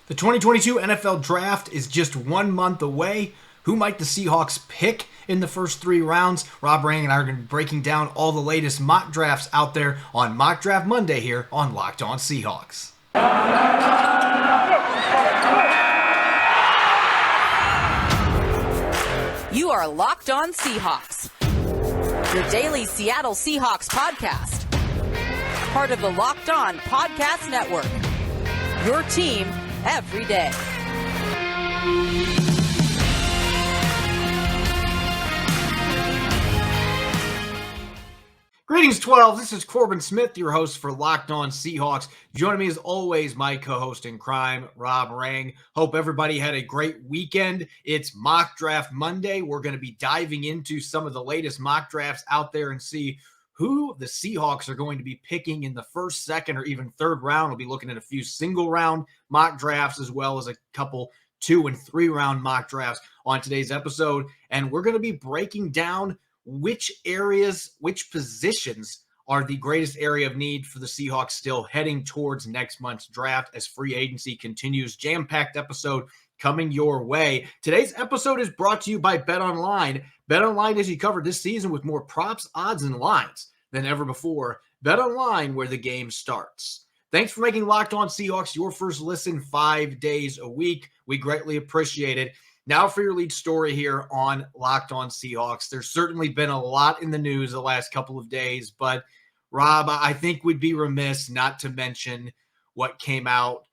The 2022 NFL Draft is just 1 month away. Who might the Seahawks pick in the first 3 rounds? Rob Rang and I are going to be breaking down all the latest mock drafts out there on Mock Draft Monday here on Locked On Seahawks. You are Locked On Seahawks, your daily Seattle Seahawks podcast. Part of the Locked On Podcast Network, your team every day. Greetings, 12. This is Corbin Smith, your host for Locked On Seahawks. Joining me as always, my co-host in crime, Rob Rang. Hope everybody had a great weekend. It's Mock Draft Monday. We're going to be diving into some of the latest mock drafts out there and see who the Seahawks are going to be picking in the first, second, or even third round. We'll be looking at a few single-round mock drafts as well as a couple 2- and 3-round mock drafts on today's episode. And we're going to be breaking down which areas, which positions are the greatest area of need for the Seahawks still heading towards next month's draft as free agency continues. Jam-packed episode coming your way. Today's episode is brought to you by BetOnline. BetOnline has you covered this season with more props, odds, and lines than ever before. BetOnline, where the game starts. Thanks for making Locked On Seahawks your first listen 5 days a week. We greatly appreciate it. Now for your lead story here on Locked On Seahawks. There's certainly been a lot in the news the last couple of days, but Rob, I think we'd be remiss not to mention what came out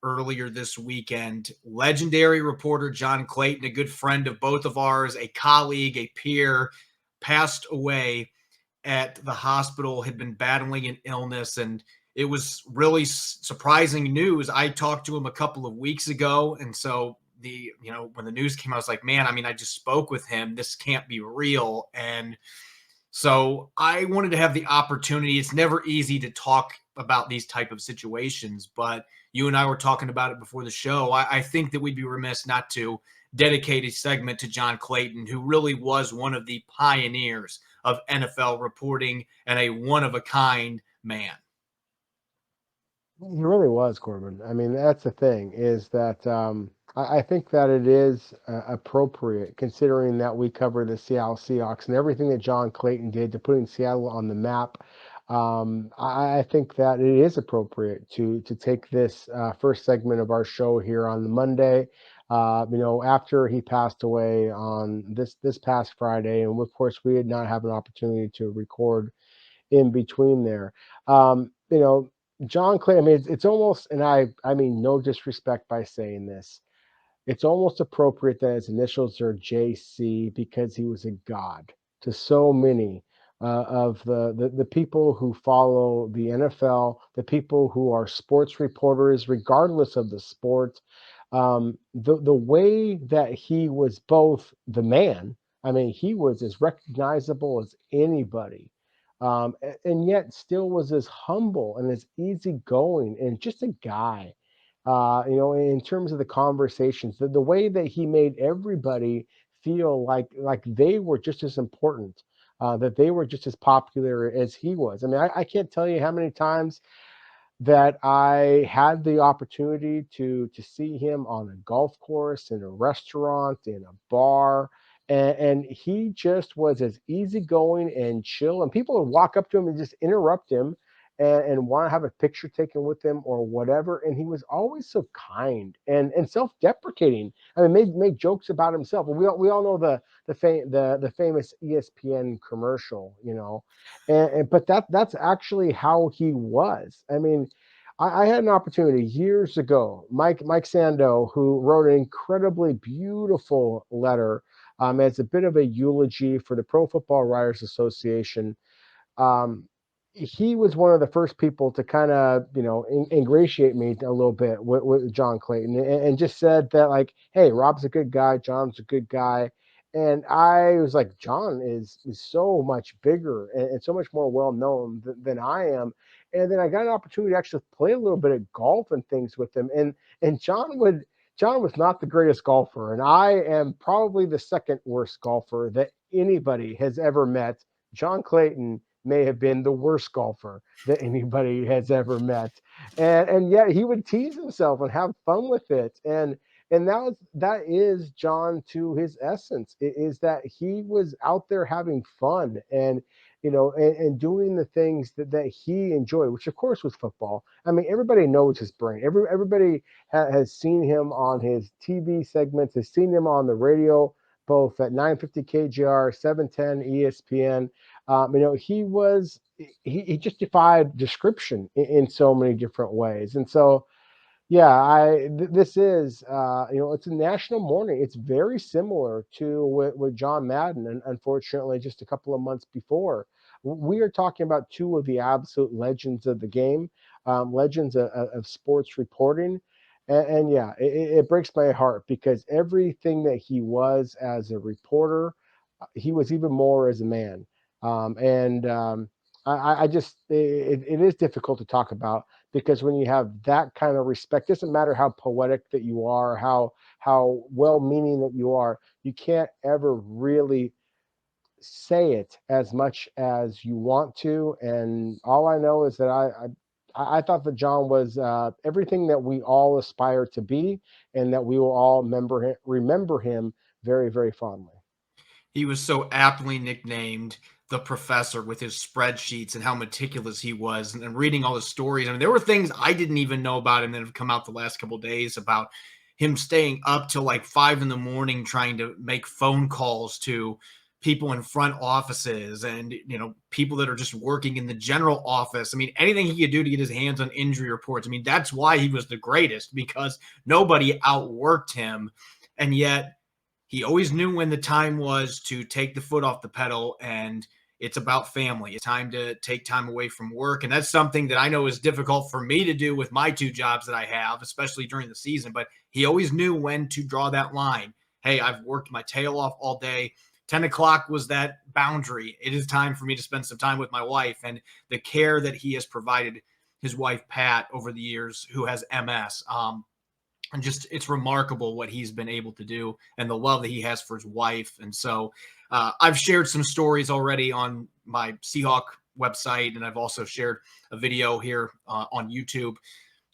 earlier this weekend. Legendary reporter John Clayton, a good friend of both of ours, a colleague, a peer, passed away at the hospital, had been battling an illness, and it was really surprising news. I talked to him a couple of weeks ago, and so when the news came out, I was like, man, I just spoke with him. This can't be real. And so I wanted to have the opportunity. It's never easy to talk about these type of situations, but you and I were talking about it before the show. I think that we'd be remiss not to dedicate a segment to John Clayton, who really was one of the pioneers of NFL reporting and a one-of-a-kind man. He really was, Corbin. I mean, that's the thing, is that I think that it is appropriate, considering that we cover the Seattle Seahawks and everything that John Clayton did to putting Seattle on the map. I think that it is appropriate to take this first segment of our show here on the Monday. After he passed away on this past Friday, and of course we did not have an opportunity to record in between there. John Clayton, it's almost, and I mean no disrespect by saying this, it's almost appropriate that his initials are JC, because he was a god to so many of the people who follow the NFL, the people who are sports reporters, regardless of the sport. The way that he was both the man, he was as recognizable as anybody. And yet still was as humble and as easygoing and just a guy, in terms of the conversations, the way that he made everybody feel like they were just as important, that they were just as popular as he was. I can't tell you how many times that I had the opportunity to see him on a golf course, in a restaurant, in a bar. And he just was as easygoing and chill. And people would walk up to him and just interrupt him and want to have a picture taken with him or whatever. And he was always so kind and self-deprecating. Made jokes about himself. We all know the famous ESPN commercial, but that's actually how he was. I had an opportunity years ago. Mike Sando, who wrote an incredibly beautiful letter as a bit of a eulogy for the Pro Football Writers Association. He was one of the first people to kind of, ingratiate me a little bit with John Clayton, and just said that, like, hey, Rob's a good guy, John's a good guy. And I was like, John is so much bigger and so much more well-known than I am. And then I got an opportunity to actually play a little bit of golf and things with him. And John was not the greatest golfer, and I am probably the second worst golfer that anybody has ever met. John Clayton may have been the worst golfer that anybody has ever met. And yet he would tease himself and have fun with it. And that is John to his essence, is that he was out there having fun and and doing the things that he enjoyed, which of course was football. I mean, everybody knows his brain. Everybody has seen him on his TV segments, has seen him on the radio, both at 950 KGR, 710 ESPN. He just defied description in so many different ways. And so, yeah, this is it's a national morning. It's very similar to with John Madden, and unfortunately, just a couple of months before, we are talking about two of the absolute legends of the game, legends of sports reporting, and yeah, it breaks my heart because everything that he was as a reporter, he was even more as a man, and I just it is difficult to talk about because when you have that kind of respect, doesn't matter how poetic that you are, how well-meaning that you are, you can't ever really say it as much as you want to. And all I know is that I thought that John was everything that we all aspire to be, and that we will all remember him very, very fondly. He was so aptly nicknamed the professor with his spreadsheets and how meticulous he was, and reading all the stories. I mean, there were things I didn't even know about him that have come out the last couple of days about him staying up till like 5 a.m. trying to make phone calls to people in front offices and people that are just working in the general office. I mean, anything he could do to get his hands on injury reports. I mean, that's why he was the greatest, because nobody outworked him. And yet he always knew when the time was to take the foot off the pedal, and it's about family. It's time to take time away from work. And that's something that I know is difficult for me to do with my two jobs that I have, especially during the season. But he always knew when to draw that line. Hey, I've worked my tail off all day. 10 o'clock was that boundary. It is time for me to spend some time with my wife, and the care that he has provided his wife, Pat, over the years, who has MS. And just, it's remarkable what he's been able to do and the love that he has for his wife. And so I've shared some stories already on my Seahawk website, and I've also shared a video here on YouTube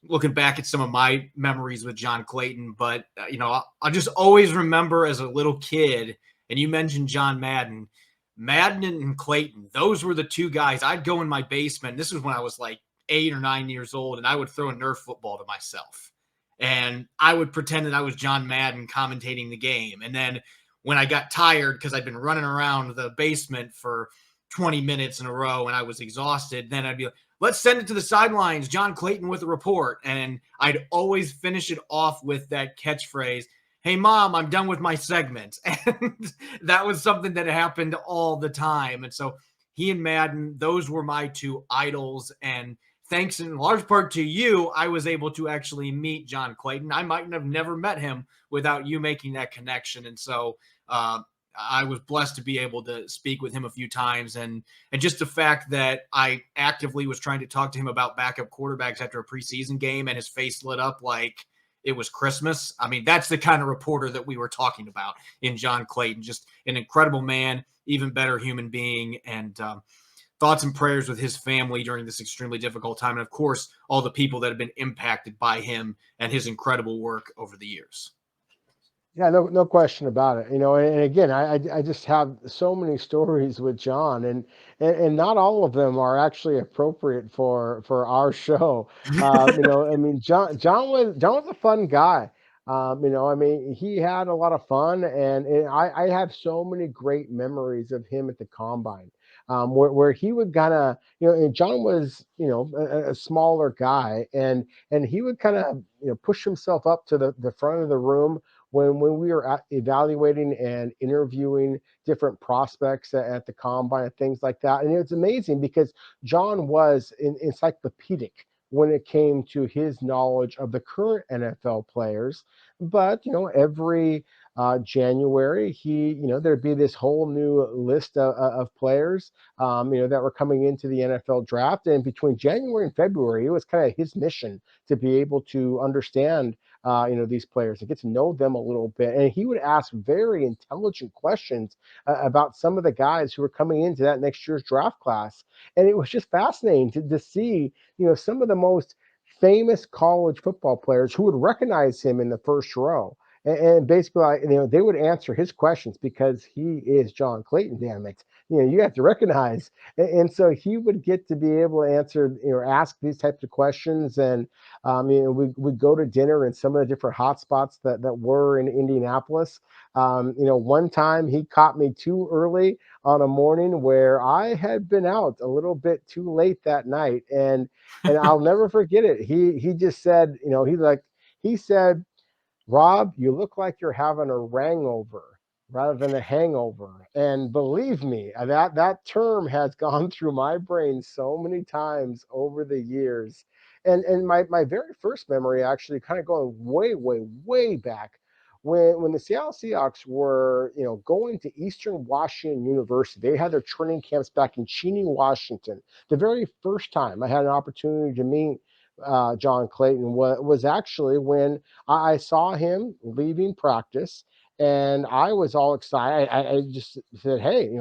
looking back at some of my memories with John Clayton. But, I just always remember as a little kid, and you mentioned John Madden and Clayton. Those were the two guys. I'd go in my basement. This was when I was like 8 or 9 years old, and I would throw a Nerf football to myself. And I would pretend that I was John Madden commentating the game. And then when I got tired, because I'd been running around the basement for 20 minutes in a row and I was exhausted, then I'd be like, let's send it to the sidelines, John Clayton with a report. And I'd always finish it off with that catchphrase, hey, Mom, I'm done with my segment. And that was something that happened all the time. And so he and Madden, those were my two idols. And thanks in large part to you, I was able to actually meet John Clayton. I might have never met him without you making that connection. And so I was blessed to be able to speak with him a few times. And just the fact that I actively was trying to talk to him about backup quarterbacks after a preseason game, and his face lit up like it was Christmas. I mean, that's the kind of reporter that we were talking about in John Clayton. Just an incredible man, even better human being, and thoughts and prayers with his family during this extremely difficult time. And of course, all the people that have been impacted by him and his incredible work over the years. Yeah, no question about it. And again, I just have so many stories with John, and not all of them are actually appropriate for our show. I mean, John was a fun guy. I mean, he had a lot of fun, and I have so many great memories of him at the combine, where he would kind of, and John was, a smaller guy, and he would kind of, push himself up to the front of the room when we were evaluating and interviewing different prospects at the combine and things like that. And it's amazing because John was encyclopedic when it came to his knowledge of the current NFL players. But, every January, there'd be this whole new list of players, that were coming into the NFL draft. And between January and February, it was kind of his mission to be able to understand these players and get to know them a little bit. And he would ask very intelligent questions about some of the guys who were coming into that next year's draft class. And it was just fascinating to see, some of the most famous college football players who would recognize him in the first row. And basically, they would answer his questions because he is John Clayton, damn it. You have to recognize. And so he would get to be able to answer, ask these types of questions. And, we'd go to dinner in some of the different hot spots that were in Indianapolis. One time he caught me too early on a morning where I had been out a little bit too late that night. And I'll never forget it. He just said, he said, Rob, you look like you're having a rangover rather than a hangover. And believe me, that term has gone through my brain so many times over the years. And my very first memory, actually kind of going way, way, way back, when the Seattle Seahawks were, going to Eastern Washington University. They had their training camps back in Cheney, Washington. The very first time I had an opportunity to meet John Clayton was actually when I saw him leaving practice, and I was all excited. I just said, "Hey,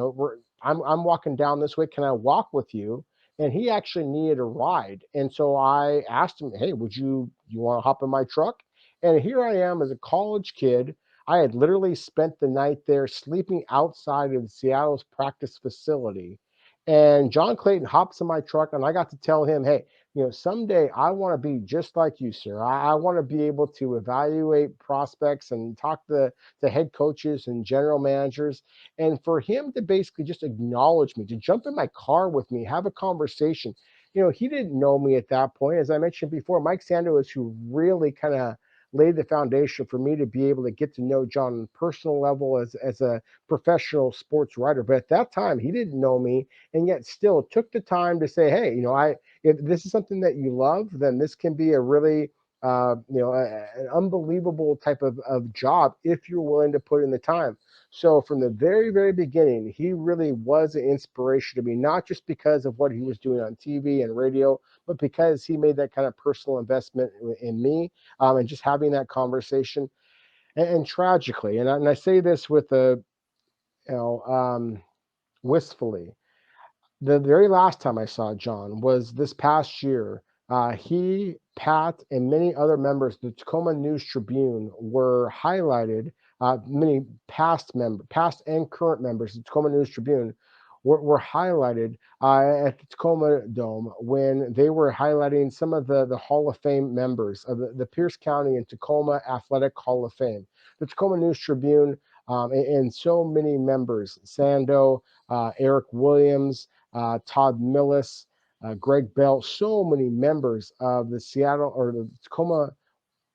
I'm walking down this way. Can I walk with you?" And he actually needed a ride, and so I asked him, "Hey, you want to hop in my truck?" And here I am as a college kid. I had literally spent the night there sleeping outside of Seattle's practice facility. And John Clayton hops in my truck, and I got to tell him, "Hey, someday I want to be just like you, sir. I want to be able to evaluate prospects and talk to head coaches and general managers." And for him to basically just acknowledge me, to jump in my car with me, have a conversation. He didn't know me at that point. As I mentioned before, Mike Sandow, who really kind of laid the foundation for me to be able to get to know John on a personal level as a professional sports writer. But at that time, he didn't know me, and yet still took the time to say, "Hey, if this is something that you love, then this can be a really, an unbelievable type of job if you're willing to put in the time." So from the very, very beginning, he really was an inspiration to me, not just because of what he was doing on TV and radio, but because he made that kind of personal investment in me, and just having that conversation. And tragically, and I say this with wistfully, the very last time I saw John was this past year. He, Pat, and many other members of the Tacoma News Tribune were highlighted. Many past and current members of the Tacoma News Tribune were highlighted at the Tacoma Dome when they were highlighting some of the Hall of Fame members of the Pierce County and Tacoma Athletic Hall of Fame. The Tacoma News Tribune, and so many members, Sando, Eric Williams, Todd Millis, Greg Bell, so many members of the Seattle or the Tacoma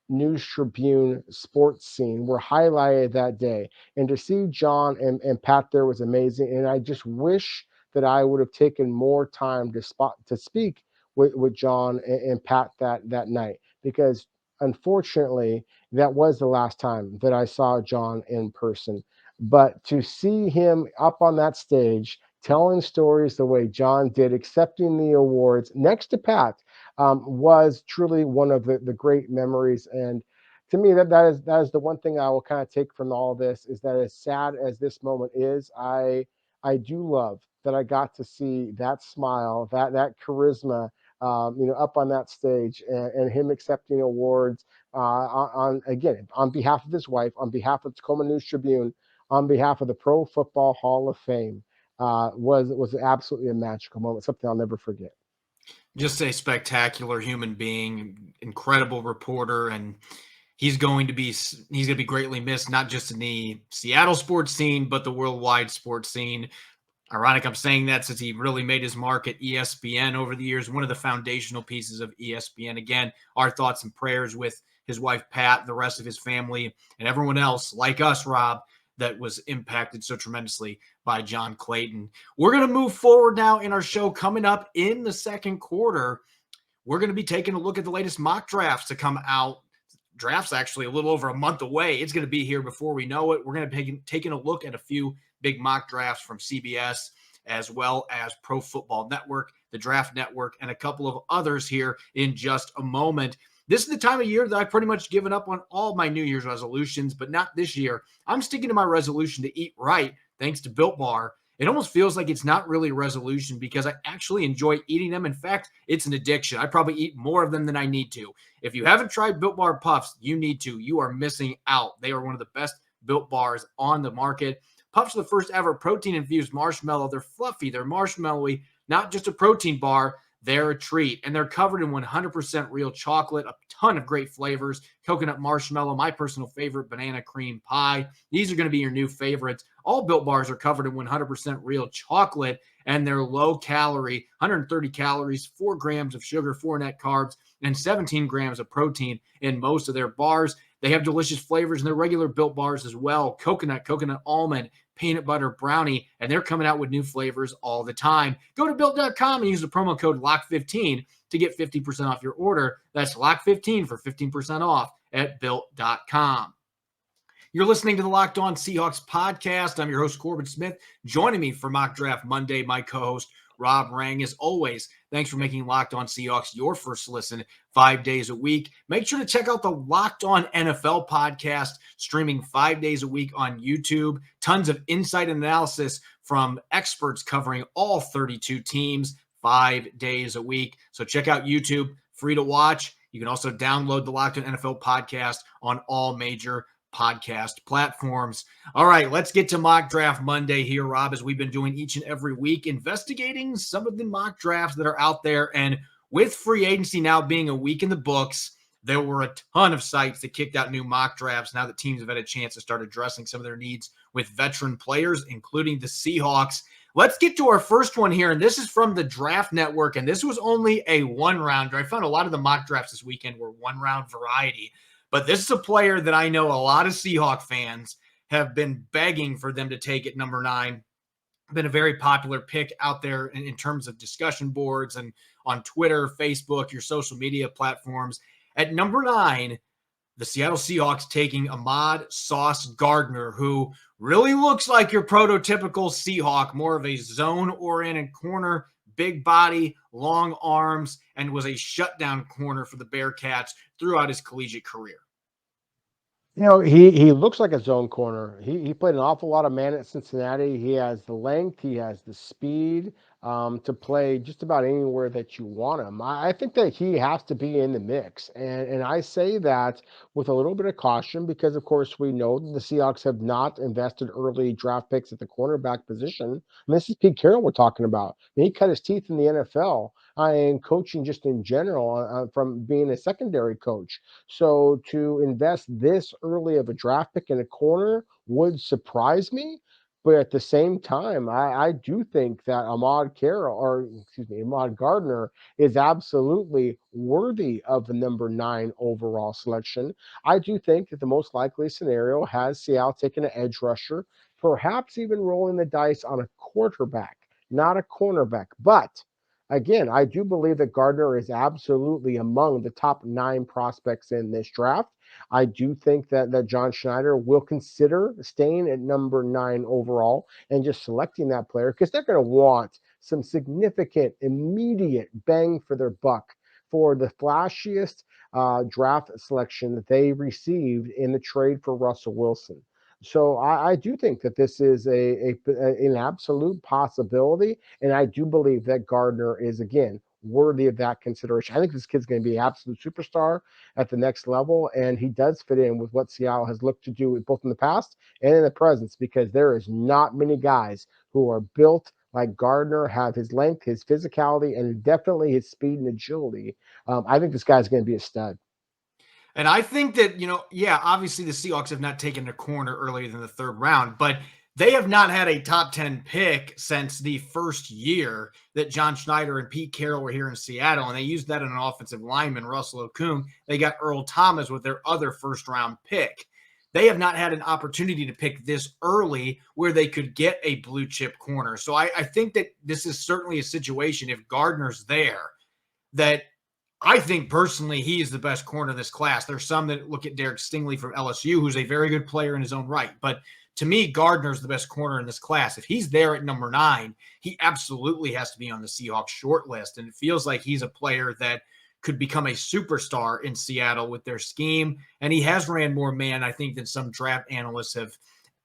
News Tribune sports scene were highlighted that day. And to see John and Pat there was amazing. And I just wish that I would have taken more time to speak with John and Pat that night, because unfortunately that was the last time that I saw John in person. But to see him up on that stage telling stories the way John did, accepting the awards next to Pat, was truly one of the great memories. And to me, that is the one thing I will kind of take from all this, is that as sad as this moment is, I do love that I got to see that smile, that charisma, up on that stage, and him accepting awards on behalf of his wife, on behalf of the Tacoma News Tribune, on behalf of the Pro Football Hall of Fame. Was absolutely a magical moment, something I'll never forget. Just a spectacular human being, incredible reporter, and he's going to be greatly missed, not just in the Seattle sports scene, but the worldwide sports scene. Ironic I'm saying that, since he really made his mark at ESPN over the years, one of the foundational pieces of ESPN. Again, our thoughts and prayers with his wife, Pat, the rest of his family, and everyone else like us, Rob, that was impacted so tremendously by John Clayton. We're going to move forward now in our show. Coming up in the second quarter, we're going to be taking a look at the latest mock drafts to come out. Draft's actually a little over a month away. It's going to be here before we know it. We're going to be taking a look at a few big mock drafts from CBS, as well as Pro Football Network, the Draft Network, and a couple of others here in just a moment. This is the time of year that I've pretty much given up on all my New Year's resolutions, but not this year. I'm sticking to my resolution to eat right, thanks to Built Bar. It almost feels like it's not really a resolution because I actually enjoy eating them. In fact, it's an addiction. I probably eat more of them than I need to. If you haven't tried Built Bar Puffs, you need to. You are missing out. They are one of the best Built Bars on the market. Puffs are the first ever protein-infused marshmallow. They're fluffy. They're marshmallowy, not just a protein bar. They're a treat, and they're covered in 100% real chocolate, a ton of great flavors, coconut marshmallow, my personal favorite, banana cream pie. These are going to be your new favorites. All Built Bars are covered in 100% real chocolate, and they're low calorie, 130 calories, 4 grams of sugar, 4 net carbs, and 17 grams of protein in most of their bars. They have delicious flavors in their regular Built Bars as well. Coconut almond, peanut butter, brownie, and they're coming out with new flavors all the time. Go to Built.com and use the promo code LOCK15 to get 50% off your order. That's LOCK15 for 15% off at Built.com. You're listening to the Locked On Seahawks podcast. I'm your host, Corbin Smith. Joining me for Mock Draft Monday, my co-host, Rob Rang. As always, thanks for making Locked On Seahawks your first listen 5 days a week. Make sure to check out the Locked On NFL podcast, streaming 5 days a week on YouTube. Tons of insight and analysis from experts covering all 32 teams 5 days a week. So check out YouTube, free to watch. You can also download the Locked On NFL podcast on all major podcast platforms. All right, let's get to Mock Draft Monday here, Rob, as we've been doing each and every week, investigating some of the mock drafts that are out there. And with free agency now being a week in the books, there were a ton of sites that kicked out new mock drafts now that teams have had a chance to start addressing some of their needs with veteran players, including the Seahawks. Let's get to our first one here, and this is from the Draft Network, and this was only a one-rounder. I found a lot of the mock drafts this weekend were one-round variety. But this is a player that I know a lot of Seahawk fans have been begging for them to take at number 9. Been a very popular pick out there in terms of discussion boards and on Twitter, Facebook, your social media platforms. At number 9, the Seattle Seahawks taking Ahmad Sauce Gardner, who really looks like your prototypical Seahawk, more of a zone-oriented corner, big body, long arms, and was a shutdown corner for the Bearcats throughout his collegiate career. You know, he looks like a zone corner. He played an awful lot of man at Cincinnati. He has the length, he has the speed to play just about anywhere that you want him. I think that he has to be in the mix. And I say that with a little bit of caution because, of course, we know that the Seahawks have not invested early draft picks at the cornerback position. And this is Pete Carroll we're talking about. And he cut his teeth in the NFL and coaching just in general from being a secondary coach. So to invest this early of a draft pick in a corner would surprise me. But at the same time, I do think that Ahmad Gardner is absolutely worthy of the number 9 overall selection. I do think that the most likely scenario has Seattle taking an edge rusher, perhaps even rolling the dice on a quarterback, not a cornerback. But again, I do believe that Gardner is absolutely among the top 9 prospects in this draft. I do think that John Schneider will consider staying at number 9 overall and just selecting that player because they're going to want some significant, immediate bang for their buck for the flashiest draft selection that they received in the trade for Russell Wilson. So I do think that this is an absolute possibility, and I do believe that Gardner is, again, worthy of that consideration. I think this kid's going to be an absolute superstar at the next level, and he does fit in with what Seattle has looked to do both in the past and in the present because there is not many guys who are built like Gardner, have his length, his physicality, and definitely his speed and agility. I think this guy's going to be a stud. And I think that, obviously the Seahawks have not taken a corner earlier than the 3rd round, but they have not had a top 10 pick since the first year that John Schneider and Pete Carroll were here in Seattle, and they used that in an offensive lineman, Russell Okung. They got Earl Thomas with their other first-round pick. They have not had an opportunity to pick this early where they could get a blue-chip corner. So I think that this is certainly a situation, if Gardner's there, that I think personally he is the best corner in this class. There's some that look at Derek Stingley from LSU, who's a very good player in his own right. But to me, Gardner's the best corner in this class. If he's there at number 9, he absolutely has to be on the Seahawks short list. And it feels like he's a player that could become a superstar in Seattle with their scheme. And he has ran more man, I think, than some draft analysts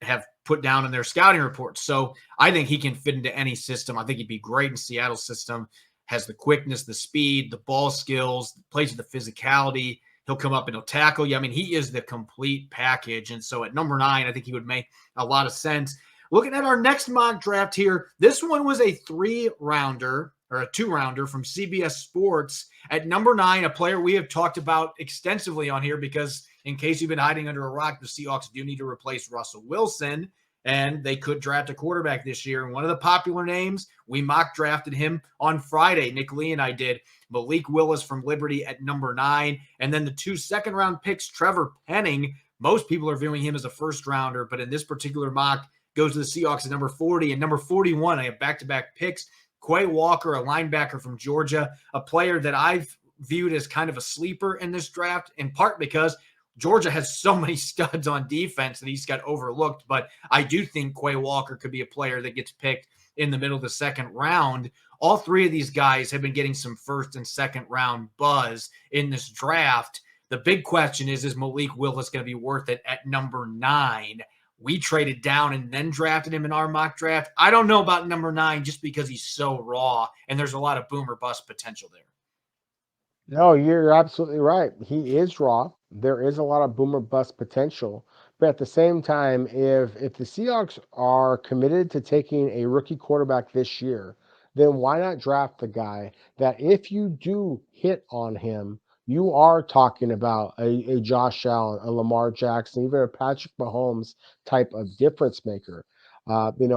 have put down in their scouting reports. So I think he can fit into any system. I think he'd be great in Seattle's system. Has the quickness, the speed, the ball skills, plays with the physicality. He'll come up and he'll tackle you. I mean, he is the complete package. And so at number 9, I think he would make a lot of sense. Looking at our next mock draft here, this one was a 3-rounder or a 2-rounder from CBS Sports. At number 9, a player we have talked about extensively on here because in case you've been hiding under a rock, the Seahawks do need to replace Russell Wilson, and they could draft a quarterback this year. And one of the popular names, we mock drafted him on Friday. Nick Lee and I did. Malik Willis from Liberty at number 9. And then the 2 second-round picks, Trevor Penning. Most people are viewing him as a first-rounder, but in this particular mock, goes to the Seahawks at number 40. And number 41, I have back-to-back picks. Kwai Walker, a linebacker from Georgia, a player that I've viewed as kind of a sleeper in this draft, in part because Georgia has so many studs on defense that he's got overlooked. But I do think Kwai Walker could be a player that gets picked in the middle of the second round. All 3 of these guys have been getting some first and second round buzz in this draft. The big question is Malik Willis going to be worth it at number 9? We traded down and then drafted him in our mock draft. I don't know about number 9 just because he's so raw and there's a lot of boom or bust potential there. No, you're absolutely right. He is raw. There is a lot of boom or bust potential. But at the same time, if the Seahawks are committed to taking a rookie quarterback this year, then why not draft the guy that if you do hit on him, you are talking about a Josh Allen, a Lamar Jackson, even a Patrick Mahomes type of difference maker. I've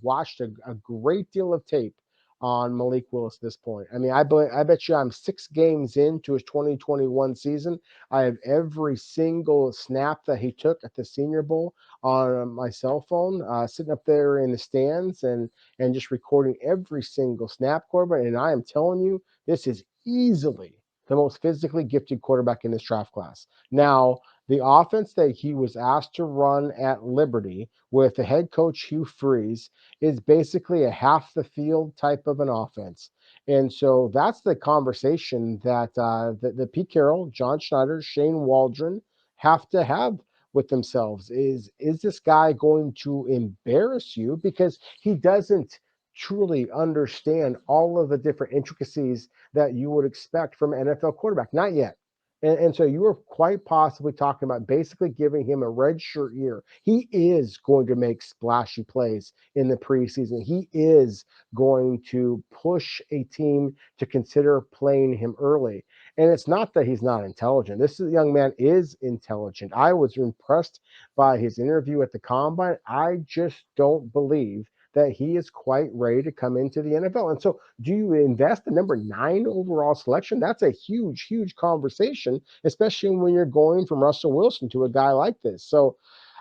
watched a great deal of tape on Malik Willis at this point. I mean, I bet you I'm 6 games into his 2021 season. I have every single snap that he took at the Senior Bowl on my cell phone, sitting up there in the stands and just recording every single snap, Corbin. And I am telling you, this is easily the most physically gifted quarterback in this draft class. Now, the offense that he was asked to run at Liberty with the head coach Hugh Freeze is basically a half the field type of an offense. And so that's the conversation that the Pete Carroll, John Schneider, Shane Waldron have to have with themselves. Is this guy going to embarrass you because he doesn't truly understand all of the different intricacies that you would expect from an NFL quarterback? Not yet. And so you are quite possibly talking about basically giving him a red shirt year. He is going to make splashy plays in the preseason. He is going to push a team to consider playing him early. And it's not that he's not intelligent. This young man is intelligent. I was impressed by his interview at the Combine. I just don't believe that he is quite ready to come into the NFL. And so do you invest the number 9 overall selection? That's a huge, huge conversation, especially when you're going from Russell Wilson to a guy like this. So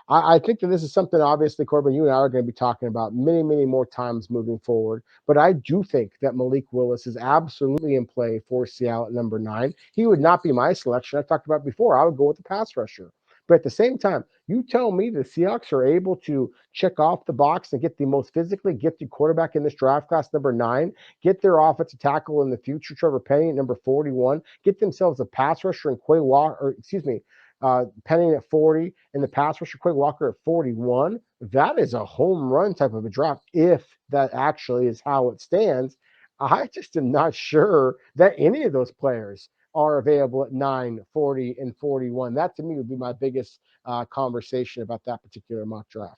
I think that this is something, obviously, Corbin, you and I are going to be talking about many, many more times moving forward. But I do think that Malik Willis is absolutely in play for Seattle at number 9. He would not be my selection. I talked about before. I would go with the pass rusher. But at the same time, you tell me the Seahawks are able to check off the box and get the most physically gifted quarterback in this draft class, number 9, get their offensive tackle in the future, Trevor Penning, at number 41, get themselves a pass rusher and Penning at 40, and the pass rusher, Kwai Walker, at 41. That is a home run type of a draft if that actually is how it stands. I just am not sure that any of those players are available at 9, 40, and 41. That to me would be my biggest conversation about that particular mock draft.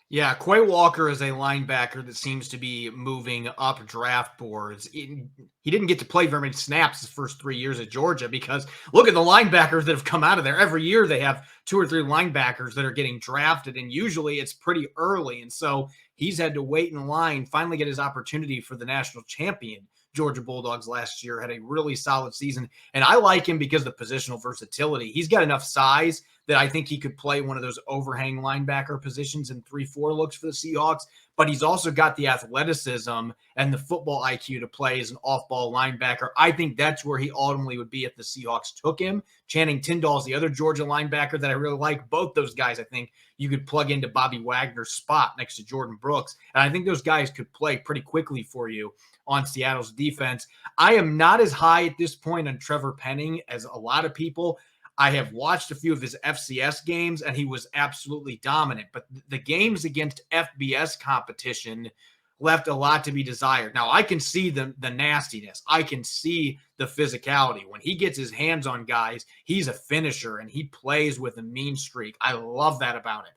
Yeah, Kwai Walker is a linebacker that seems to be moving up draft boards. He didn't get to play very many snaps his first 3 years at Georgia because look at the linebackers that have come out of there. Every year they have 2 or 3 linebackers that are getting drafted, and usually it's pretty early. And so he's had to wait in line, finally get his opportunity for the national champion. Georgia Bulldogs last year had a really solid season, and I like him because of the positional versatility. He's got enough size that I think he could play one of those overhang linebacker positions in 3-4 looks for the Seahawks, but he's also got the athleticism and the football IQ to play as an off-ball linebacker. I think that's where he ultimately would be if the Seahawks took him. Channing Tindall is the other Georgia linebacker that I really like. Both those guys, I think you could plug into Bobby Wagner's spot next to Jordan Brooks, and I think those guys could play pretty quickly for you. on Seattle's defense. I am not as high at this point on Trevor Penning as a lot of people. I have watched a few of his FCS games, and he was absolutely dominant. But the games against FBS competition left a lot to be desired. Now, I can see the nastiness. I can see the physicality. When he gets his hands on guys, he's a finisher, and he plays with a mean streak. I love that about him.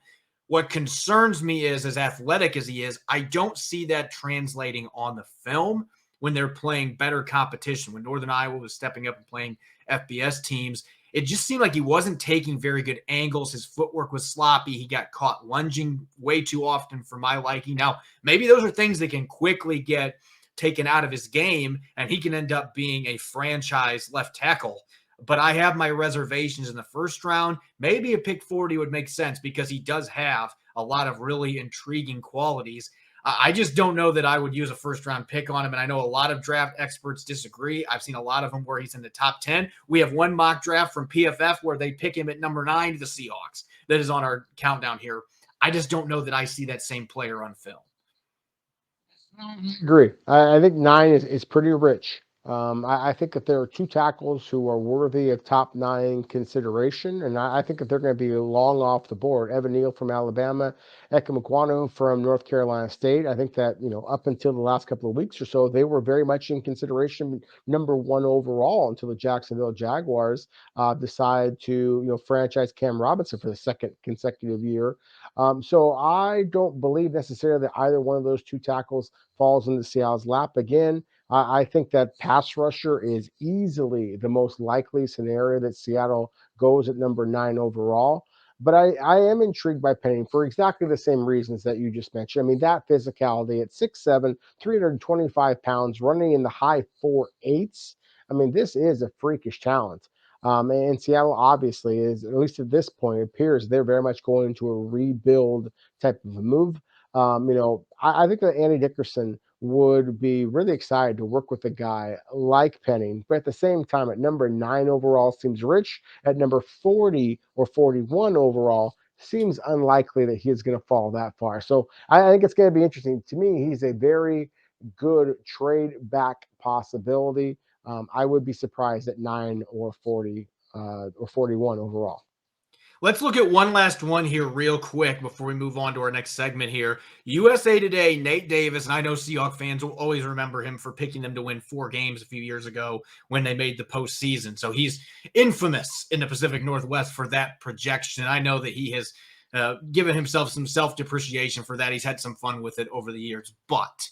What concerns me is, as athletic as he is, I don't see that translating on the film when they're playing better competition. When Northern Iowa was stepping up and playing FBS teams, it just seemed like he wasn't taking very good angles. His footwork was sloppy. He got caught lunging way too often for my liking. Now, maybe those are things that can quickly get taken out of his game, and he can end up being a franchise left tackle. But I have my reservations in the first round. Maybe a pick 40 would make sense because he does have a lot of really intriguing qualities. I just don't know that I would use a first-round pick on him, and I know a lot of draft experts disagree. I've seen a lot of them where he's in the top 10. We have one mock draft from PFF where they pick him at number 9 to the Seahawks. That is on our countdown here. I just don't know that I see that same player on film. I agree. I think 9 is pretty rich. I think that there are 2 tackles who are worthy of top 9 consideration, and I think that they're going to be long off the board. Evan Neal from Alabama, Ekam Ekwonu from North Carolina State. I think that, up until the last couple of weeks or so, they were very much in consideration, number 1 overall, until the Jacksonville Jaguars decide to, franchise Cam Robinson for the second consecutive year. So I don't believe necessarily that either one of those 2 tackles falls into Seattle's lap. Again, I think that pass rusher is easily the most likely scenario that Seattle goes at number 9 overall. But I am intrigued by Penning for exactly the same reasons that you just mentioned. I mean, that physicality at 6'7", 325 pounds, running in the high 4.8s. I mean, this is a freakish talent. And Seattle obviously is, at least at this point, it appears they're very much going into a rebuild type of a move. I think that Andy Dickerson would be really excited to work with a guy like Penning, but at the same time, at number 9 overall seems rich. At number 40 or 41 overall, seems unlikely that he is going to fall that far. So I think it's going to be interesting. To me, he's a very good trade back possibility. I would be surprised at 9 or 40 or 41 overall. Let's look at one last one here real quick before we move on to our next segment here. USA Today, Nate Davis, and I know Seahawks fans will always remember him for picking them to win 4 games a few years ago when they made the postseason. So he's infamous in the Pacific Northwest for that projection. I know that he has given himself some self-depreciation for that. He's had some fun with it over the years. But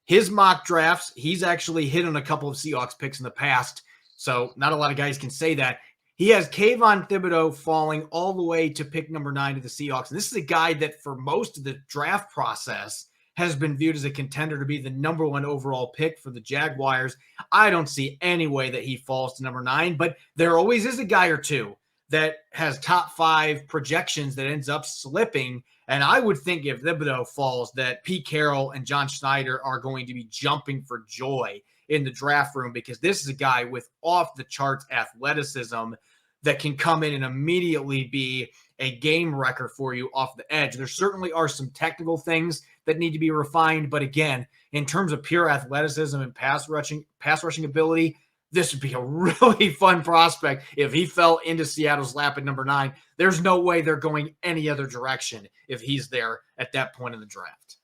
his mock drafts, he's actually hit on a couple of Seahawks picks in the past. So not a lot of guys can say that. He has Kayvon Thibodeau falling all the way to pick number 9 to the Seahawks. And this is a guy that for most of the draft process has been viewed as a contender to be the number 1 overall pick for the Jaguars. I don't see any way that he falls to number 9, but there always is a guy or two that has top 5 projections that ends up slipping. And I would think if Thibodeau falls that Pete Carroll and John Schneider are going to be jumping for joy in the draft room, because this is a guy with off the charts athleticism that can come in and immediately be a game wrecker for you off the edge. There certainly are some technical things that need to be refined, but again, in terms of pure athleticism and pass rushing ability, this would be a really fun prospect if he fell into Seattle's lap at number 9. There's no way they're going any other direction if he's there at that point in the draft.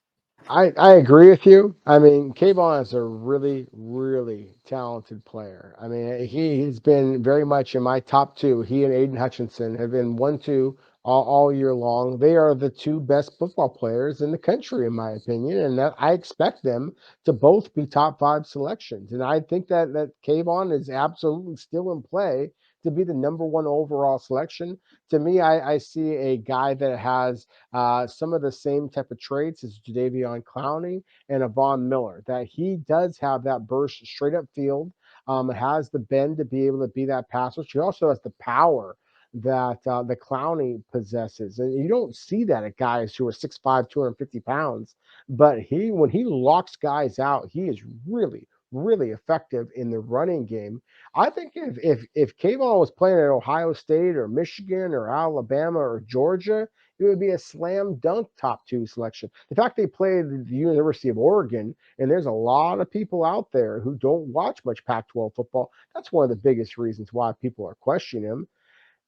I agree with you. I mean, Kayvon is a really, really talented player. I mean, he's been very much in my top 2. He and Aiden Hutchinson have been 1-2 all year long. They are the 2 best football players in the country, in my opinion, and that I expect them to both be top 5 selections. And I think that Kayvon is absolutely still in play to be the number 1 overall selection. To me, I see a guy that has some of the same type of traits as Jadeveon Clowney and Von Miller, that he does have that burst straight up field, has the bend to be able to be that passer. He also has the power that the Clowney possesses. And you don't see that at guys who are 6'5", 250 pounds. But when he locks guys out, he is really, really effective in the running game. I think if Kayvon was playing at Ohio State or Michigan or Alabama or Georgia, it would be a slam dunk top 2 selection. The fact they played at the University of Oregon, and there's a lot of people out there who don't watch much Pac-12 football, that's one of the biggest reasons why people are questioning him.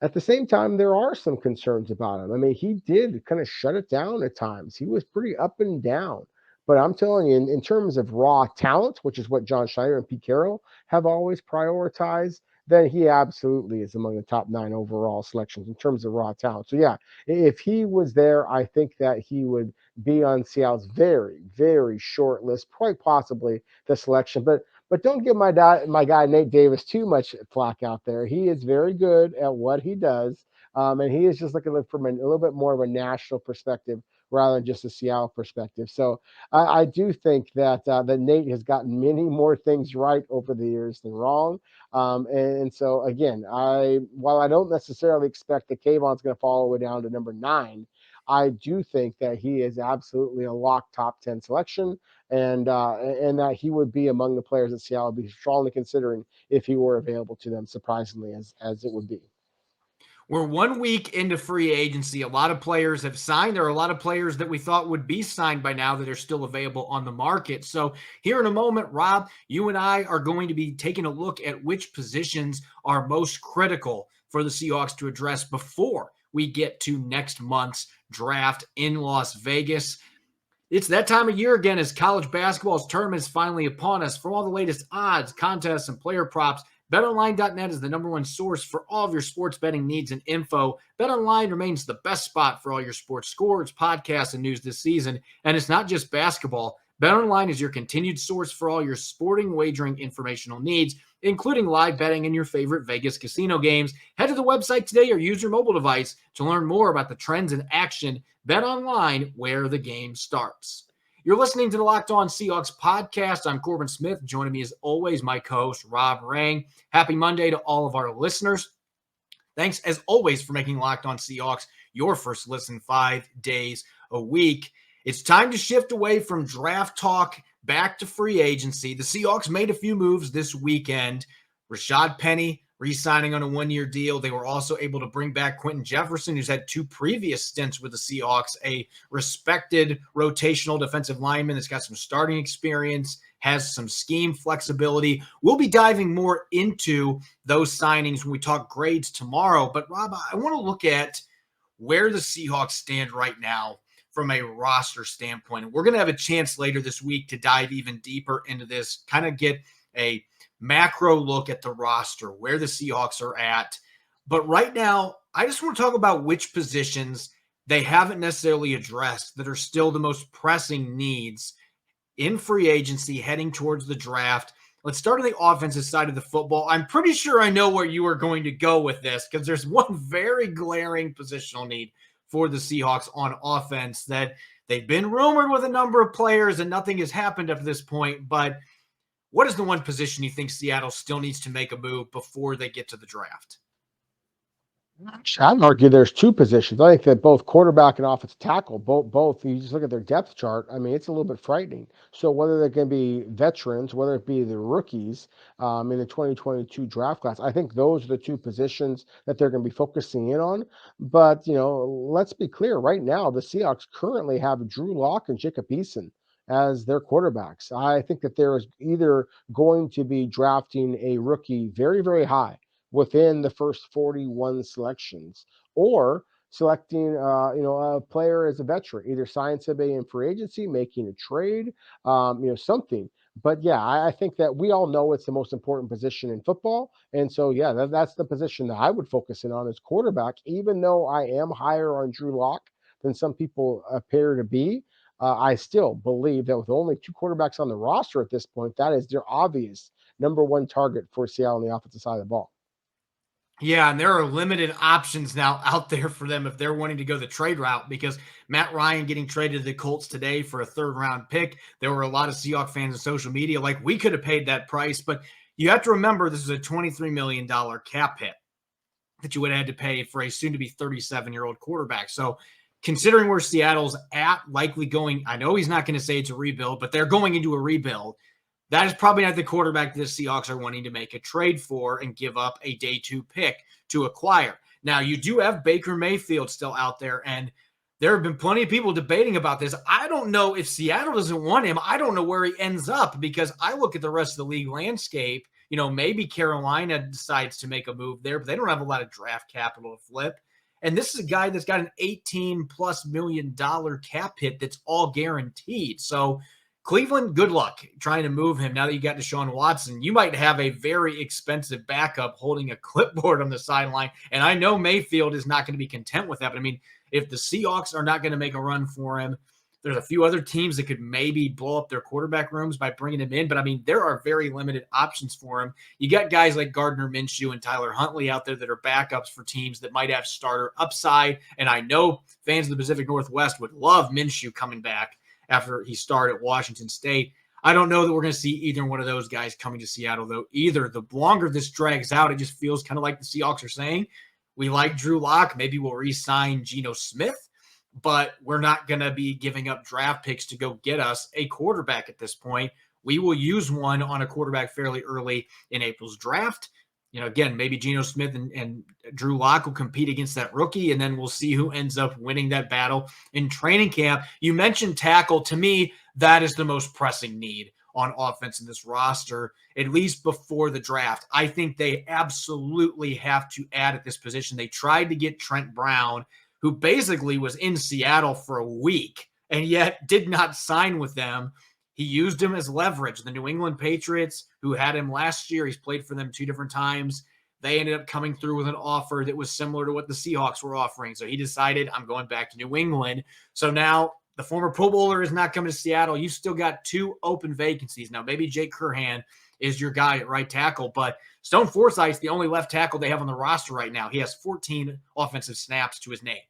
At the same time, there are some concerns about him. I mean, he did kind of shut it down at times. He was pretty up and down. But I'm telling you, in terms of raw talent, which is what John Schneider and Pete Carroll have always prioritized, then he absolutely is among the top 9 overall selections in terms of raw talent. So, yeah, if he was there, I think that he would be on Seattle's very, very short list, quite possibly the selection. But don't give my guy Nate Davis too much flack out there. He is very good at what he does, and he is just looking from a little bit more of a national perspective rather than just a Seattle perspective. So I do think that that Nate has gotten many more things right over the years than wrong. And so again, while I don't necessarily expect that Kayvon's going to fall all the way down to number 9, I do think that he is absolutely a lock top 10 selection, and that he would be among the players that Seattle would be strongly considering if he were available to them, surprisingly as it would be. We're 1 week into free agency. A lot of players have signed. There are a lot of players that we thought would be signed by now that are still available on the market. So here in a moment, Rob, you and I are going to be taking a look at which positions are most critical for the Seahawks to address before we get to next month's draft in Las Vegas. It's that time of year again as college basketball's tournament is finally upon us. For all the latest odds, contests, and player props, BetOnline.net is the #1 source for all of your sports betting needs and info. BetOnline remains the best spot for all your sports scores, podcasts, and news this season. And it's not just basketball. BetOnline is your continued source for all your sporting wagering informational needs, including live betting and your favorite Vegas casino games. Head to the website today or use your mobile device to learn more about the trends in action. BetOnline, where the game starts. You're listening to the Locked On Seahawks podcast. I'm Corbin Smith. Joining me as always, my co-host, Rob Rang. Happy Monday to all of our listeners. Thanks, as always, for making Locked On Seahawks your first listen 5 days a week. It's time to shift away from draft talk back to free agency. The Seahawks made a few moves this weekend. Rashad Penny re-signing on a 1-year deal. They were also able to bring back Quentin Jefferson, who's had 2 previous stints with the Seahawks, a respected rotational defensive lineman that's got some starting experience, has some scheme flexibility. We'll be diving more into those signings when we talk grades tomorrow. But, Rob, I want to look at where the Seahawks stand right now from a roster standpoint. And we're going to have a chance later this week to dive even deeper into this, kind of get a macro look at the roster, where the Seahawks are at. But right now, I just want to talk about which positions they haven't necessarily addressed that are still the most pressing needs in free agency heading towards the draft. Let's start on the offensive side of the football. I'm pretty sure I know where you are going to go with this because there's one very glaring positional need for the Seahawks on offense that they've been rumored with a number of players and nothing has happened up to this point. But what is the one position you think Seattle still needs to make a move before they get to the draft? I'd argue there's 2 positions. I think that both quarterback and offensive tackle, both. You just look at their depth chart. I mean, it's a little bit frightening. So whether they're going to be veterans, whether it be the rookies in the 2022 draft class, I think those are the 2 positions that they're going to be focusing in on. But let's be clear. Right now, the Seahawks currently have Drew Lock and Jacob Eason as their quarterbacks. I think that there is either going to be drafting a rookie very, very high within the first 41 selections, or selecting a player as a veteran, either signing somebody in free agency, making a trade, something. But yeah, I think that we all know it's the most important position in football. And so, yeah, that's the position that I would focus in on as quarterback, even though I am higher on Drew Lock than some people appear to be. I still believe that with only 2 quarterbacks on the roster at this point, that is their obvious #1 target for Seattle on the offensive side of the ball. Yeah, and there are limited options now out there for them if they're wanting to go the trade route, because Matt Ryan getting traded to the Colts today for a 3rd-round pick, there were a lot of Seahawks fans on social media like, we could have paid that price. But you have to remember this is a $23 million cap hit that you would have had to pay for a soon-to-be 37-year-old quarterback. So considering where Seattle's at, likely going, I know he's not going to say it's a rebuild, but they're going into a rebuild. That is probably not the quarterback the Seahawks are wanting to make a trade for and give up a day 2 pick to acquire. Now, you do have Baker Mayfield still out there, and there have been plenty of people debating about this. I don't know if Seattle doesn't want him. I don't know where he ends up, because I look at the rest of the league landscape. Maybe Carolina decides to make a move there, but they don't have a lot of draft capital to flip. And this is a guy that's got an $18+ million cap hit that's all guaranteed. So Cleveland, good luck trying to move him now that you got Deshaun Watson. You might have a very expensive backup holding a clipboard on the sideline. And I know Mayfield is not going to be content with that. But I mean, if the Seahawks are not going to make a run for him, there's a few other teams that could maybe blow up their quarterback rooms by bringing him in. But I mean, there are very limited options for him. You got guys like Gardner Minshew and Tyler Huntley out there that are backups for teams that might have starter upside. And I know fans of the Pacific Northwest would love Minshew coming back after he started at Washington State. I don't know that we're going to see either one of those guys coming to Seattle, though, either. The longer this drags out, it just feels kind of like the Seahawks are saying, we like Drew Lock. Maybe we'll re-sign Geno Smith, but we're not going to be giving up draft picks to go get us a quarterback at this point. We will use one on a quarterback fairly early in April's draft. Again, maybe Geno Smith and Drew Lock will compete against that rookie, and then we'll see who ends up winning that battle in training camp. You mentioned tackle. To me, that is the most pressing need on offense in this roster, at least before the draft. I think they absolutely have to add at this position. They tried to get Trent Brown, who basically was in Seattle for a week and yet did not sign with them. He used him as leverage. The New England Patriots, who had him last year, he's played for them 2 different times. They ended up coming through with an offer that was similar to what the Seahawks were offering. So he decided, I'm going back to New England. So now the former Pro Bowler is not coming to Seattle. You've still got 2 open vacancies. Now, maybe Jake Curhan is your guy at right tackle, but Stone Forsythe's the only left tackle they have on the roster right now. He has 14 offensive snaps to his name.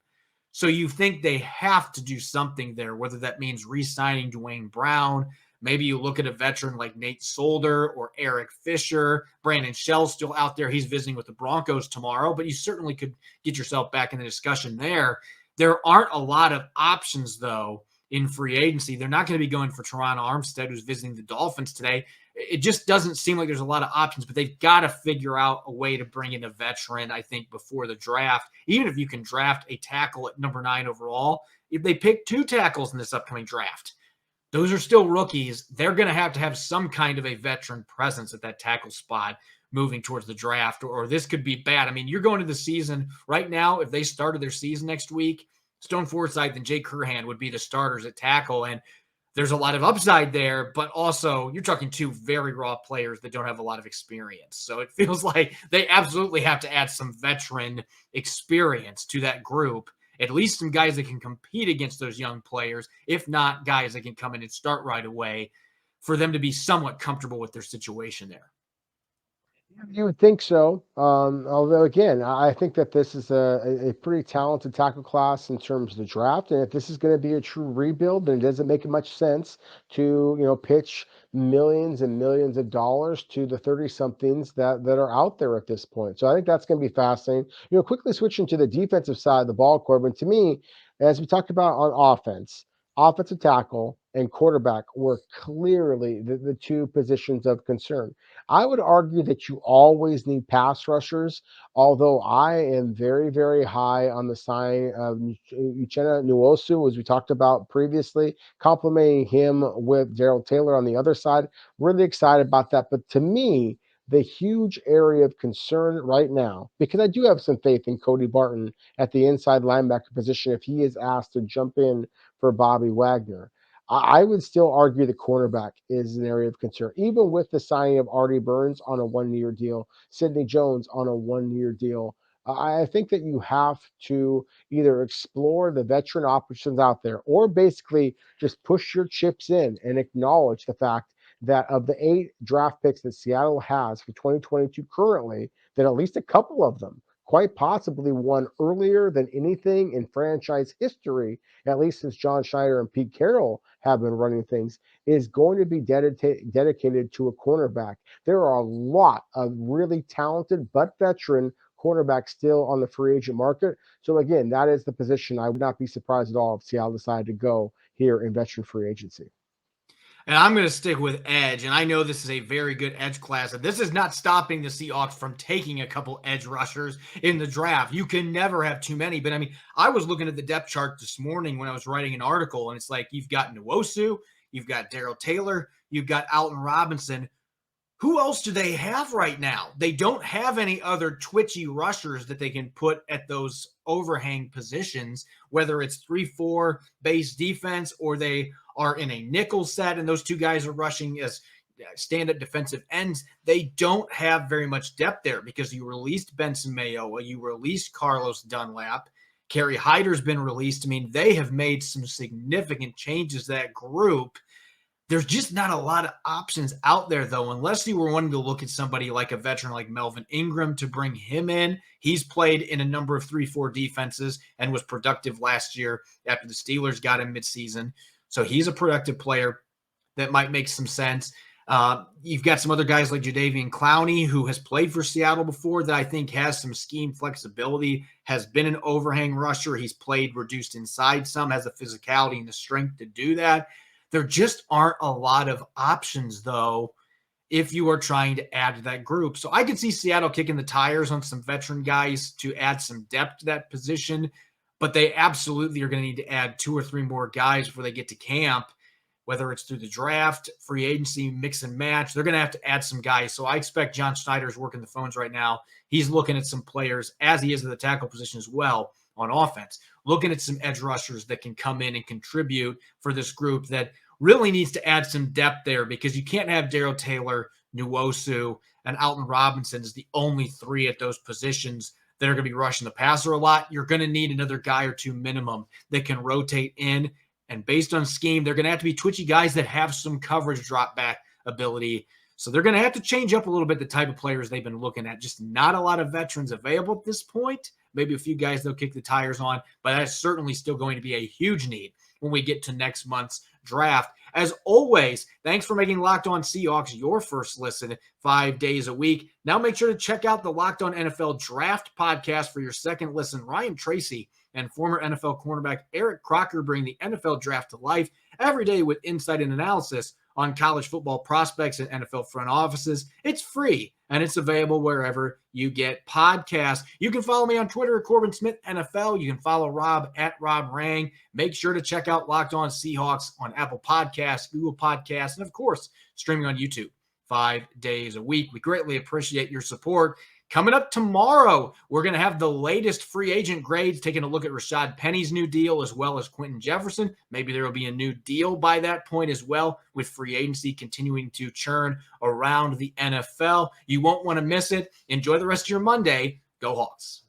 So you think they have to do something there, whether that means re-signing Dwayne Brown. Maybe you look at a veteran like Nate Solder or Eric Fisher. Brandon Shell's still out there. He's visiting with the Broncos tomorrow, but you certainly could get yourself back in the discussion there. There aren't a lot of options, though, in free agency. They're not going to be going for Teron Armstead, who's visiting the Dolphins today. It just doesn't seem like there's a lot of options, but they've got to figure out a way to bring in a veteran, I think, before the draft. Even if you can draft a tackle at number 9 overall, if they pick 2 tackles in this upcoming draft, those are still rookies. They're going to have some kind of a veteran presence at that tackle spot moving towards the draft, or this could be bad. I mean, you're going to the season right now. If they started their season next week, Stone Forsythe and Jake Curhan would be the starters at tackle, and there's a lot of upside there, but also you're talking 2 very raw players that don't have a lot of experience. So it feels like they absolutely have to add some veteran experience to that group, at least some guys that can compete against those young players, if not guys that can come in and start right away, for them to be somewhat comfortable with their situation there. You would think so. Although, again, I think that this is a pretty talented tackle class in terms of the draft. And if this is going to be a true rebuild, then it doesn't make much sense to, pitch millions and millions of dollars to the 30-somethings that are out there at this point. So I think that's going to be fascinating. Quickly switching to the defensive side of the ball, Corbin, to me, as we talked about on offensive tackle and quarterback were clearly the 2 positions of concern. I would argue that you always need pass rushers, although I am very, very high on the sign of Uchenna Nwosu, as we talked about previously, complimenting him with Darrell Taylor on the other side. Really excited about that. But to me, the huge area of concern right now, because I do have some faith in Cody Barton at the inside linebacker position if he is asked to jump in for Bobby Wagner. I would still argue the cornerback is an area of concern, even with the signing of Artie Burns on a 1-year deal, Sidney Jones on a 1-year deal. I think that you have to either explore the veteran options out there or basically just push your chips in and acknowledge the fact that of the 8 draft picks that Seattle has for 2022 currently, that at least a couple of them, quite possibly one earlier than anything in franchise history, at least since John Schneider and Pete Carroll have been running things, is going to be dedicated to a cornerback. There are a lot of really talented but veteran cornerbacks still on the free agent market. So again, that is the position I would not be surprised at all if Seattle decided to go here in veteran free agency. And I'm going to stick with edge. And I know this is a very good edge class. And this is not stopping the Seahawks from taking a couple edge rushers in the draft. You can never have too many. But I mean, I was looking at the depth chart this morning when I was writing an article, and it's like you've got Nwosu, you've got Darrell Taylor, you've got Alton Robinson. Who else do they have right now? They don't have any other twitchy rushers that they can put at those overhang positions, whether it's 3-4 base defense or they are in a nickel set and those two guys are rushing as stand-up defensive ends. They don't have very much depth there because you released Benson Mayowa, you released Carlos Dunlap, Kerry Hyder's been released. I mean, they have made some significant changes to that group. There's just not a lot of options out there, though, unless you were wanting to look at somebody like a veteran like Melvin Ingram to bring him in. He's played in a number of 3-4 defenses and was productive last year after the Steelers got him midseason. So he's a productive player that might make some sense. You've got some other guys like Jadeveon Clowney, who has played for Seattle before, that I think has some scheme flexibility, has been an overhang rusher. He's played reduced inside some, has the physicality and the strength to do that. There just aren't a lot of options, though, if you are trying to add to that group. So I could see Seattle kicking the tires on some veteran guys to add some depth to that position, but they absolutely are going to need to add 2 or 3 more guys before they get to camp, whether it's through the draft, free agency, mix and match. They're going to have to add some guys. So I expect John Schneider's working the phones right now. He's looking at some players, as he is at the tackle position as well, on offense, looking at some edge rushers that can come in and contribute for this group that really needs to add some depth there, because you can't have Darrell Taylor, Nwosu, and Alton Robinson as the only 3 at those positions that are going to be rushing the passer a lot. You're going to need another guy or 2 minimum that can rotate in. And based on scheme, they're going to have to be twitchy guys that have some coverage drop back ability. So they're going to have to change up a little bit the type of players they've been looking at. Just not a lot of veterans available at this point. Maybe a few guys they'll kick the tires on, but that's certainly still going to be a huge need when we get to next month's draft. As always, thanks for making Locked On Seahawks your first listen 5 days a week. Now make sure to check out the Locked On NFL Draft podcast for your second listen. Ryan Tracy and former NFL cornerback Eric Crocker bring the NFL Draft to life every day with insight and analysis on college football prospects and NFL front offices. It's free, and it's available wherever you get podcasts. You can follow me on Twitter at Corbin Smith NFL. You can follow Rob at Rob Rang. Make sure to check out Locked On Seahawks on Apple Podcasts, Google Podcasts, and of course, streaming on YouTube 5 days a week. We greatly appreciate your support. Coming up tomorrow, we're going to have the latest free agent grades, taking a look at Rashad Penny's new deal as well as Quentin Jefferson. Maybe there will be a new deal by that point as well, with free agency continuing to churn around the NFL. You won't want to miss it. Enjoy the rest of your Monday. Go Hawks.